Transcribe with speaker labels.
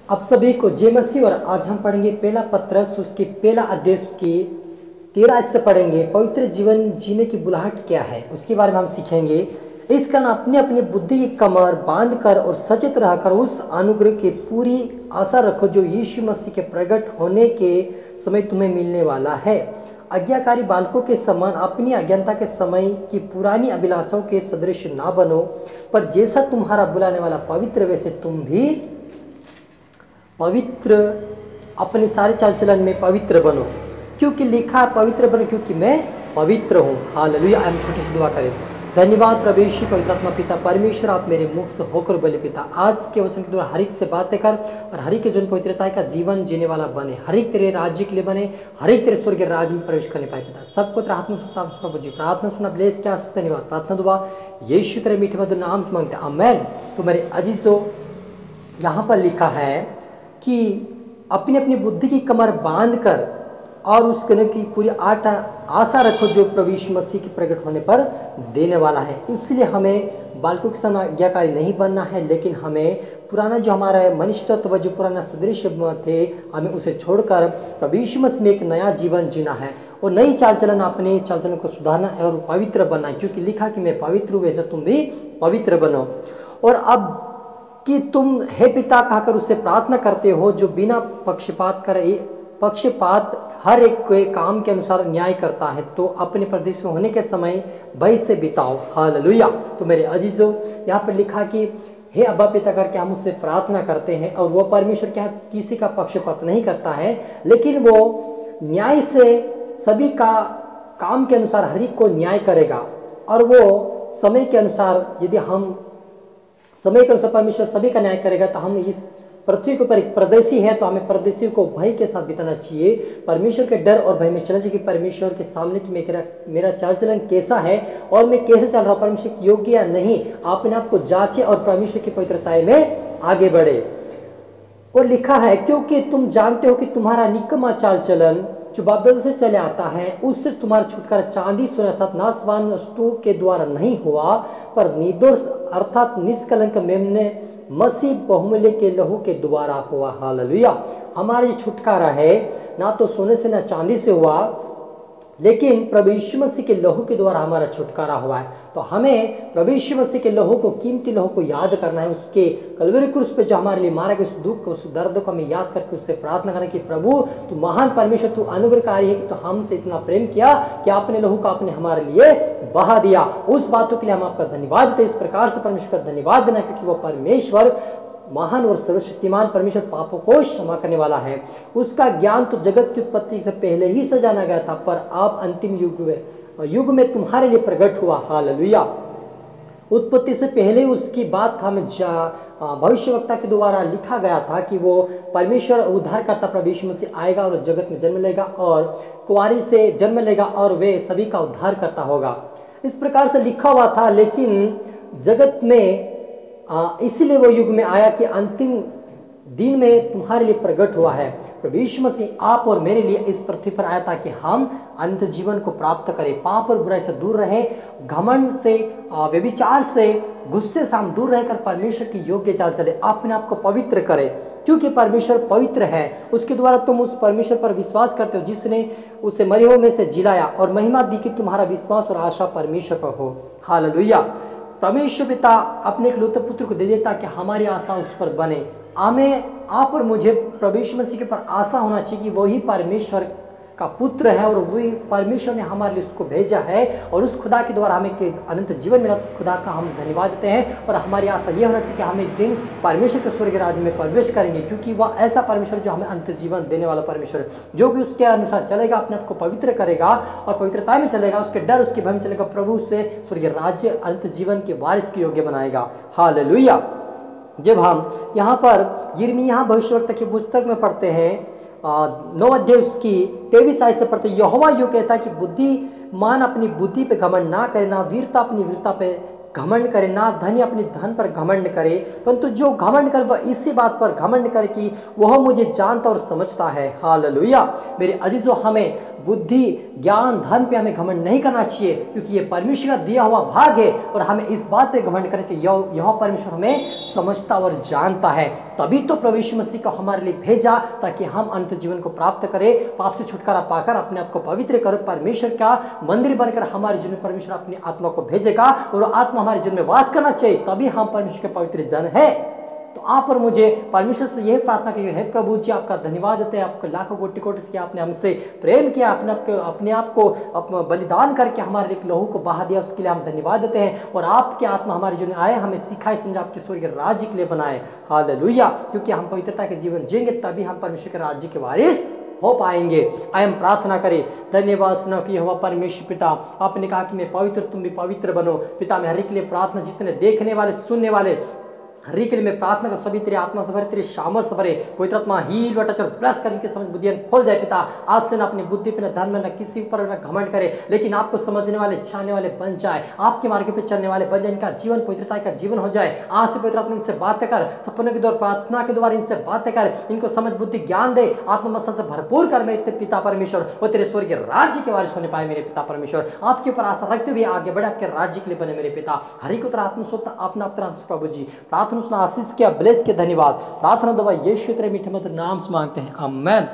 Speaker 1: आप सभी को जय मसीह। और आज हम पढ़ेंगे पहला पत्रस उसके पहला अध्याय की 13 आयत से पढ़ेंगे। पवित्र जीवन जीने की बुलाहट क्या है उसके बारे में हम सीखेंगे। इस कारण अपने अपने बुद्धि की कमर बांध कर और सचेत रहकर उस अनुग्रह की पूरी आशा रखो जो यीशु मसीह के प्रकट होने के समय तुम्हें मिलने वाला है। आज्ञाकारी बालकों के समान अपनी अज्ञानता के समय की पुरानी अभिलाषाओं के सदृश ना बनो, पर जैसा तुम्हारा बुलाने वाला पवित्र वैसे तुम भी पवित्र अपने सारे चाल चलन में पवित्र बनो, क्योंकि लिखा है पवित्र बनो क्योंकि मैं पवित्र हूँ। हालेलुया। हम छोटी सी दुआ करें। धन्यवाद प्रभु यीशु पवित्र आत्मा पिता परमेश्वर, आप मेरे मुख से होकर बोले पिता, आज के वचन के द्वारा हर एक से बातें कर और हर एक के जीवन पवित्रता का जीवन जीने वाला बने, हर एक तेरे राज्य के लिए बने, हर एक तेरे स्वर्ग राज्य में प्रवेश करने पाए पिता। सबको तेरा हाथ में सुनता प्रभु जी, प्रार्थना सुना ब्लेस क्या। धन्यवाद। प्रार्थना दुआ यीशु तेरे मीठे मधुर नाम से मांगते हैं, आमेन। तो मेरे अजीजों, यहाँ पर लिखा है कि अपनी अपनी बुद्धि की कमर बांध कर और उस कन की पूरी आशा रखो जो प्रभु यीशु मसीह के प्रकट होने पर देने वाला है। इसलिए हमें बालकों के समान आज्ञाकारी नहीं बनना है, लेकिन हमें पुराना जो हमारा मनुष्य तत्व जो पुराना सदृश थे हमें उसे छोड़कर प्रभु यीशु मसीह में एक नया जीवन जीना है और नई चाल चलन अपने चाल चलन को सुधारना है और पवित्र बनना है, क्योंकि लिखा कि मैं पवित्र हूँ वैसे तुम भी पवित्र बनो। और अब कि तुम हे पिता कहकर उससे प्रार्थना करते हो जो बिना पक्षपात करे पक्षपात हर एक के काम के अनुसार न्याय करता है, तो अपने प्रदेश में होने के समय भय से बिताओ। हालेलुया। तो मेरे अजीजों, यहाँ पर लिखा कि हे अब्बा पिता करके हम उससे प्रार्थना करते हैं और वो परमेश्वर क्या किसी का पक्षपात नहीं करता है, लेकिन वो न्याय से सभी का काम के अनुसार हर एक को न्याय करेगा। और वो समय के अनुसार यदि हम समय के अनुसार परमेश्वर सभी का न्याय करेगा, तो हम इस पृथ्वी के ऊपर एक परदेशी है तो हमें परदेशी को भय के साथ बिताना चाहिए, परमेश्वर के डर और भय में चलना चाहिए कि परमेश्वर के सामने कि मेरा चाल चलन कैसा है और मैं कैसे चल रहा हूँ, परमेश्वर की योग्य या नहीं, अपने आप को जांचे और परमेश्वर की पवित्रता में आगे बढ़े। और लिखा है क्योंकि तुम जानते हो कि तुम्हारा निकम्मा चाल चलन जो बाप-दादा से चले आता है उससे तुम्हारा छुटकारा चांदी सोना अर्थात नाशवान वस्तु के द्वारा नहीं हुआ, पर निर्दोष अर्थात निष्कलंक मेमने मसीह बहुमूल्य के लहू के द्वारा हुआ। हालेलुया। हमारा जो छुटकारा है ना तो सोने से ना चांदी से हुआ, लेकिन प्रभु यीशु मसीह के लहू के द्वारा हमारा छुटकारा हुआ है। तो हमें प्रभु यीशु मसीह के लहू को, कीमती लहू को याद करना है, उसके कलवरी क्रूस पे जो हमारे लिए मारा गया उस दुख को, उस दर्द को हमें याद करके उससे प्रार्थना करना कि प्रभु तू महान परमेश्वर, तू अनुग्रहकारी है कि तू हमसे इतना प्रेम किया कि आपने लहू का आपने हमारे लिए बहा दिया। उस बातों के लिए हम आपका धन्यवाद देते। इस प्रकार से परमेश्वर का धन्यवाद देना क्योंकि वो परमेश्वर महान और सर्वशक्तिमान परमेश्वर पापों को क्षमा करने वाला है। उसका ज्ञान तो जगत की उत्पत्ति से पहले ही से जाना गया था, पर आप अंतिम युग में तुम्हारे लिए प्रकट हुआ। हालेलुया। उत्पत्ति से पहले उसकी बात हमें भविष्यवक्ता के द्वारा लिखा गया था कि वो परमेश्वर उद्धारकर्ता प्रभु यीशु मसीह आएगा और जगत में जन्म लेगा और कुंवारी से जन्म लेगा और वे सभी का उद्धार करता होगा। इस प्रकार से लिखा हुआ था, लेकिन जगत में इसलिए वो युग में आया कि अंतिम दिन में तुम्हारे लिए प्रकट हुआ है। प्रभु यीशु मसीह आप और मेरे लिए इस पृथ्वी पर आया ताकि हम अनंत जीवन को प्राप्त करें, पाप और बुराई से दूर रहें, घमंड से, व्यभिचार से, गुस्से से हम दूर रहकर परमेश्वर की योग्य चाल चले, अपने आप को पवित्र करें क्योंकि परमेश्वर पवित्र है। उसके द्वारा तुम उस परमेश्वर पर विश्वास करते हो जिसने उसे मरे हुए में से जिलाया, और महिमा दी कि तुम्हारा विश्वास और आशा परमेश्वर पर हो। हालेलुया। परमेश्वर पिता अपने इकलौते पुत्र को दे देता कि हमारी आशा उस पर बने। हमें आप और मुझे प्रभु यीशु मसीह के पर आशा होना चाहिए कि वही परमेश्वर का पुत्र है और वही परमेश्वर ने हमारे लिए उसको भेजा है और उस खुदा के द्वारा हमें अनंत जीवन मिला। तो उस खुदा का हम धन्यवाद देते हैं और हमारी आशा ये होना चाहिए कि हम एक दिन परमेश्वर के स्वर्ग राज्य में प्रवेश करेंगे, क्योंकि वह ऐसा परमेश्वर जो हमें अनंत जीवन देने वाला परमेश्वर है, जो कि उसके अनुसार चलेगा, अपने आप को पवित्र करेगा और पवित्रता में चलेगा, उसके डर उसके भय में चलेगा, प्रभु से स्वर्ग राज्य अनंत जीवन के वारिस के योग्य बनाएगा। हालेलुया। जब हम यहाँ पर यिर्मयाह भविष्यवक्ता की पुस्तक में पढ़ते हैं 9 अध्याय उसकी 23 आयत से पढ़ते, यहोवा यूँ कहता है कि बुद्धिमान अपनी बुद्धि पे घमंड ना करे, ना वीरता अपनी वीरता पे घमंड करे ना, धनी अपने धन पर घमंड करे, परंतु जो घमंड कर वह इसी बात पर घमंड करे कि वह मुझे जानता और समझता है। हालेलुया। मेरे अजीजों, हमें बुद्धि, ज्ञान, धन पे हमें घमंड नहीं करना चाहिए, क्योंकि ये परमेश्वर का दिया हुआ भाग है और हमें इस बात पे घमंड करना चाहिए यह परमेश्वर हमें समझता और जानता है। तभी तो प्रभु यीशु मसीह को हमारे लिए भेजा, ताकि हम अनंत जीवन को प्राप्त करें, पाप से छुटकारा पाकर अपने आप को पवित्र कर परमेश्वर का मंदिर बनकर हमारे जीवन में परमेश्वर अपनी आत्मा को भेजेगा और आत्मा हमारे जीवन में वास करना चाहिए, तभी हम परमेश्वर के पवित्र जन है। तो आप और मुझे परमेश्वर से यह प्रार्थना की है, प्रभु जी आपका धन्यवाद देते हैं, आपको लाखों कोटि कोटि से आपने हमसे प्रेम किया, अपने आप को बलिदान करके हमारे लिए लहू को बहा दिया, उसके लिए हम धन्यवाद देते हैं। और आपकी आत्मा हमारे जीवन में आए, हमें सिखाए समझा, आपके स्वर्ग के राज्य के लिए बनाए। हालेलुया। क्योंकि हम पवित्रता के जीवन जिएंगे, तभी हम परमेश्वर के राज्य के वारिस हो पाएंगे। आइए हम प्रार्थना करें। धन्यवाद सुना कि यहोवा परमेश्वर पिता, आपने कहा कि मैं पवित्र, तुम भी पवित्र बनो। पिता, मैं हर एक के लिए प्रार्थना, जितने देखने वाले सुनने वाले हर एक के लिए मैं प्रार्थना कर, सभी तेरी आत्मा से भरे, तेरे सामर्थ से भरे, पवित्र आत्मा हील व टच और ब्लेस कर इनके समझ बुद्धि खोल जाए। पिता, आज से ना अपनी बुद्धि पे, ना धन में, ना किसी ऊपर ना घमंड करे, लेकिन आपको समझने वाले, चाहने वाले बन जाए, आपके मार्ग पे चलने वाले बन जाए, इनका जीवन पवित्रता का जीवन हो जाए। आज से पवित्र आत्मा इनसे बातें कर, सपनों के द्वारा, प्रार्थना के द्वारा इनसे बातें कर, इनको समझ बुद्धि ज्ञान दे, आत्ममसल से भरपूर कर मेरे पिता परमेश्वर, वो तेरे स्वर्गीय राज्य के वारिस होने पाए। मेरे पिता परमेश्वर, आपके ऊपर आशा रखते हुए आगे बढ़े, आपके राज्य के लिए बने। मेरे पिता, हरि को तरह आत्मस्वता अपना प्रभु जी प्रार्थना सुना, आशीष किया, ब्लेस के, धन्यवाद। प्रार्थना दवा यीशु तेरे मीठे मधुर नाम से मांगते हैं, आमीन।